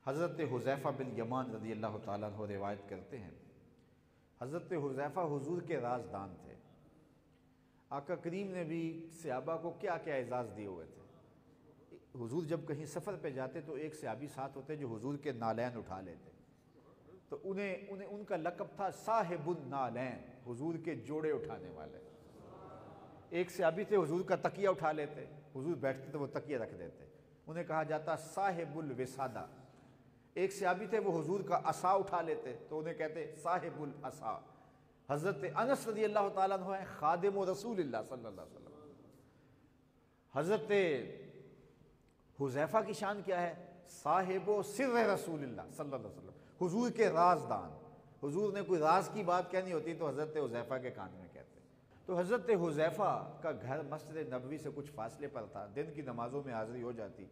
حضرت حذیفہ بن یمان رضی اللہ تعالیٰ عنہ روایت کرتے ہیں، حضرت حذیفہ حضور کے رازدان تھے۔ آقا کریم نے بھی صحابہ کو کیا کیا اعزاز دیے ہوئے تھے۔ حضور جب کہیں سفر پہ جاتے تو ایک صحابی ساتھ ہوتے جو حضور کے نالین اٹھا لیتے، تو انہیں ان کا لقب تھا صاحب النالین، حضور کے جوڑے اٹھانے والے۔ ایک صحابی تھے حضور کا تکیہ اٹھا لیتے، حضور بیٹھتے تو وہ تکیہ رکھ دیتے، انہیں کہا جاتا صاحب الوسادہ۔ ایک صحابی تھے وہ حضور کا عصا اٹھا لیتے تو انہیں کہتے صاحب العصا۔ حضرت انس رضی اللہ تعالیٰ عنہ ہیں خادم و رسول اللہ صلی اللہ علیہ وسلم۔ حضرت حذیفہ کی شان کیا ہے؟ صاحب و سر رسول اللہ صلی اللہ علیہ وسلم، حضور کے رازدان۔ حضور نے کوئی راز کی بات کہنی ہوتی تو حضرت حذیفہ کے کان میں کہتے۔ تو حضرت حذیفہ کا گھر مسجد نبوی سے کچھ فاصلے پر تھا، دن کی نمازوں میں حاضری ہو جاتی،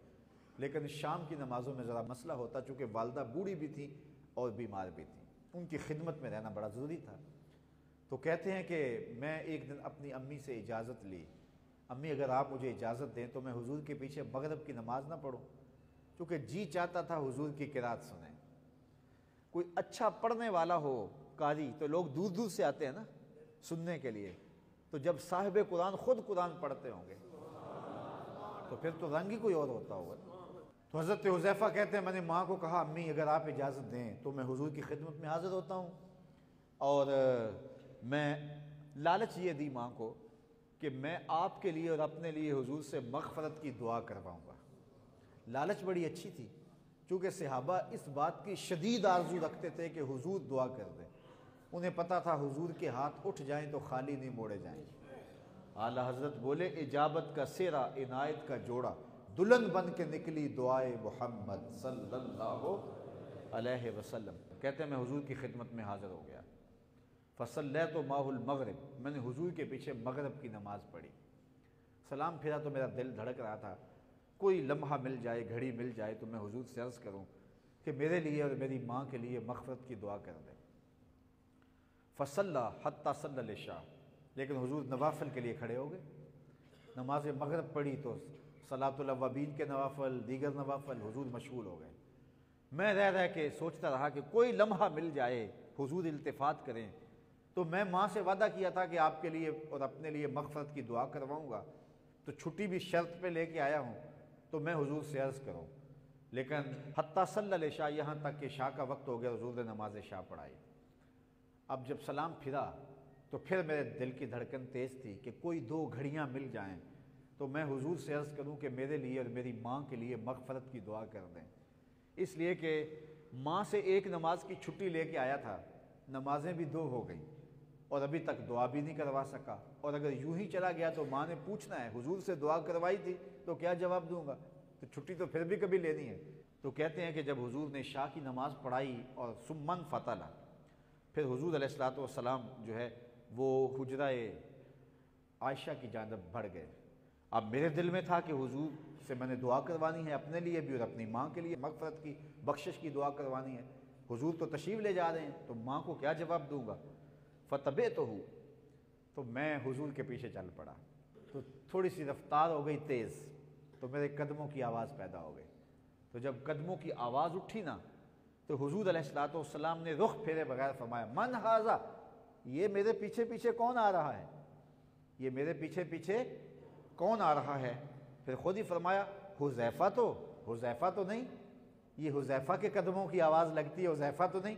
لیکن شام کی نمازوں میں ذرا مسئلہ ہوتا، چونکہ والدہ بوڑھی بھی تھی اور بیمار بھی تھی، ان کی خدمت میں رہنا بڑا ضروری تھا۔ تو کہتے ہیں کہ میں ایک دن اپنی امی سے اجازت لی، امی اگر آپ مجھے اجازت دیں تو میں حضور کے پیچھے مغرب کی نماز نہ پڑھوں، چونکہ جی چاہتا تھا حضور کی قرات سنیں۔ کوئی اچھا پڑھنے والا ہو قاری تو لوگ دور دور سے آتے ہیں نا سننے کے لیے، تو جب صاحب قرآن خود قرآن پڑھتے ہوں گے تو پھر تو رنگ ہی کوئی اور ہوتا ہوگا۔ تو حضرت حذیفہ کہتے ہیں میں نے ماں کو کہا امی اگر آپ اجازت دیں تو میں حضور کی خدمت میں حاضر ہوتا ہوں، اور میں لالچ یہ دی ماں کو کہ میں آپ کے لیے اور اپنے لیے حضور سے مغفرت کی دعا کرواؤں گا۔ لالچ بڑی اچھی تھی، چونکہ صحابہ اس بات کی شدید آرزو رکھتے تھے کہ حضور دعا کر دیں، انہیں پتہ تھا حضور کے ہاتھ اٹھ جائیں تو خالی نہیں موڑے جائیں۔ اعلی حضرت بولے اجابت کا سیرا عنایت کا جوڑا، دلہن بن کے نکلی دعائے محمد صلی اللہ علیہ وسلم۔ کہتے ہیں میں حضور کی خدمت میں حاضر ہو گیا، فصلیت معہ المغرب، میں نے حضور کے پیچھے مغرب کی نماز پڑھی۔ سلام پھرا تو میرا دل دھڑک رہا تھا، کوئی لمحہ مل جائے، گھڑی مل جائے تو میں حضور سے عرض کروں کہ میرے لیے اور میری ماں کے لیے مغفرت کی دعا کر دیں۔ فصلی حتی صلی العشاء، لیکن حضور نوافل کے لیے کھڑے ہو گئے۔ نماز مغرب پڑھی تو صلاۃ الاوابین کے نوافل، دیگر نوافل، حضور مشغول ہو گئے۔ میں رہ کے سوچتا رہا کہ کوئی لمحہ مل جائے حضور التفات کریں تو میں ماں سے وعدہ کیا تھا کہ آپ کے لیے اور اپنے لیے مغفرت کی دعا کرواؤں گا، تو چھٹی بھی شرط پہ لے کے آیا ہوں تو میں حضور سے عرض کروں۔ لیکن حتی صلی العشاء، یہاں تک کہ عشاء کا وقت ہو گیا، حضور نے نماز عشاء پڑھائی۔ اب جب سلام پھرا تو پھر میرے دل کی دھڑکن تیز تھی کہ کوئی دو گھڑیاں مل جائیں تو میں حضور سے عرض کروں کہ میرے لیے اور میری ماں کے لیے مغفرت کی دعا کر دیں، اس لیے کہ ماں سے ایک نماز کی چھٹی لے کے آیا تھا، نمازیں بھی دو ہو گئیں اور ابھی تک دعا بھی نہیں کروا سکا، اور اگر یوں ہی چلا گیا تو ماں نے پوچھنا ہے حضور سے دعا کروائی تھی تو کیا جواب دوں گا، تو چھٹی تو پھر بھی کبھی لینی ہے۔ تو کہتے ہیں کہ جب حضور نے عشاء کی نماز پڑھائی اور ثم فتلا، پھر حضور علیہ الصلوۃ والسلام جو ہے وہ حجرہ عائشہ کی جانب بڑھ گئے۔ اب میرے دل میں تھا کہ حضور سے میں نے دعا کروانی ہے، اپنے لیے بھی اور اپنی ماں کے لیے مغفرت کی، بخشش کی دعا کروانی ہے۔ حضور تو تشریف لے جا رہے ہیں تو ماں کو کیا جواب دوں گا؟ فتبعتہ، تو میں حضور کے پیچھے چل پڑا۔ تو تھوڑی سی رفتار ہو گئی تیز، تو میرے قدموں کی آواز پیدا ہو گئی۔ تو جب قدموں کی آواز اٹھی نا تو حضور علیہ الصلوۃ والسلام نے رخ پھیرے بغیر فرمایا من ھذا، یہ میرے پیچھے پیچھے کون آ رہا ہے، یہ میرے پیچھے پیچھے کون آ رہا ہے؟ پھر خود ہی فرمایا حذیفہ تو نہیں، یہ حذیفہ کے قدموں کی آواز لگتی ہے، حذیفہ تو نہیں۔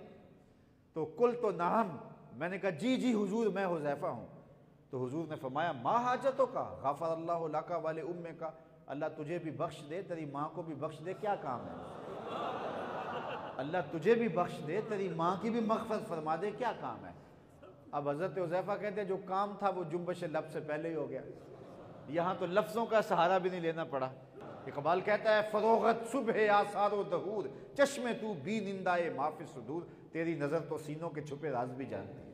تو قلت تو نعم، میں نے کہا جی حضور میں حذیفہ ہوں۔ تو حضور نے فرمایا ما حاجتوں کا غفر اللہ لک ولی امک، اللہ تجھے بھی بخش دے، تیری ماں کو بھی بخش دے، کیا کام ہے؟ اللہ تجھے بھی بخش دے، تیری ماں کی بھی مغفرت فرما دے، کیا کام ہے؟ اب حضرت حذیفہ کہتے ہیں جو کام تھا وہ جنبش لب سے پہلے ہی ہو گیا، یہاں تو لفظوں کا سہارا بھی نہیں لینا پڑا۔ اقبال کہتا ہے فروغت صبح آثار و ظہور، چشم تو بی نندائے ما فی الصدور، تیری نظر تو سینوں کے چھپے راز بھی جانتی ہے۔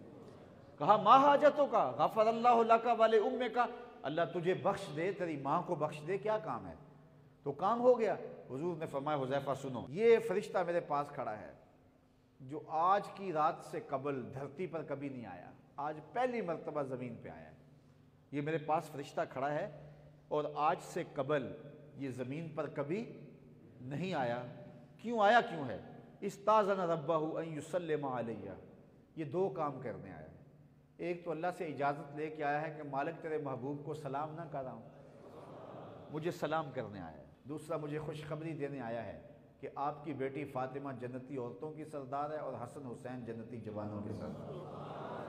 کہا ما حاجتوں کا غفر اللہ لک ولی امک، اللہ تجھے بخش دے، تیری ماں کو بخش دے، کیا کام ہے؟ تو کام ہو گیا۔ حضور نے فرمایا حذیفہ سنو، یہ فرشتہ میرے پاس کھڑا ہے جو آج کی رات سے قبل دھرتی پر کبھی نہیں آیا، آج پہلی مرتبہ زمین پہ آیا ہے، یہ میرے پاس فرشتہ کھڑا ہے اور آج سے قبل یہ زمین پر کبھی نہیں آیا، کیوں آیا کیوں ہے؟ استاذن ربہ ان یسلم علیہ، یہ دو کام کرنے آیا ہے۔ ایک تو اللہ سے اجازت لے کے آیا ہے کہ مالک تیرے محبوب کو سلام نہ کراؤں، مجھے سلام کرنے آیا ہے۔ دوسرا مجھے خوشخبری دینے آیا ہے کہ آپ کی بیٹی فاطمہ جنتی عورتوں کی سردار ہے اور حسن حسین جنتی جوانوں کے سردار۔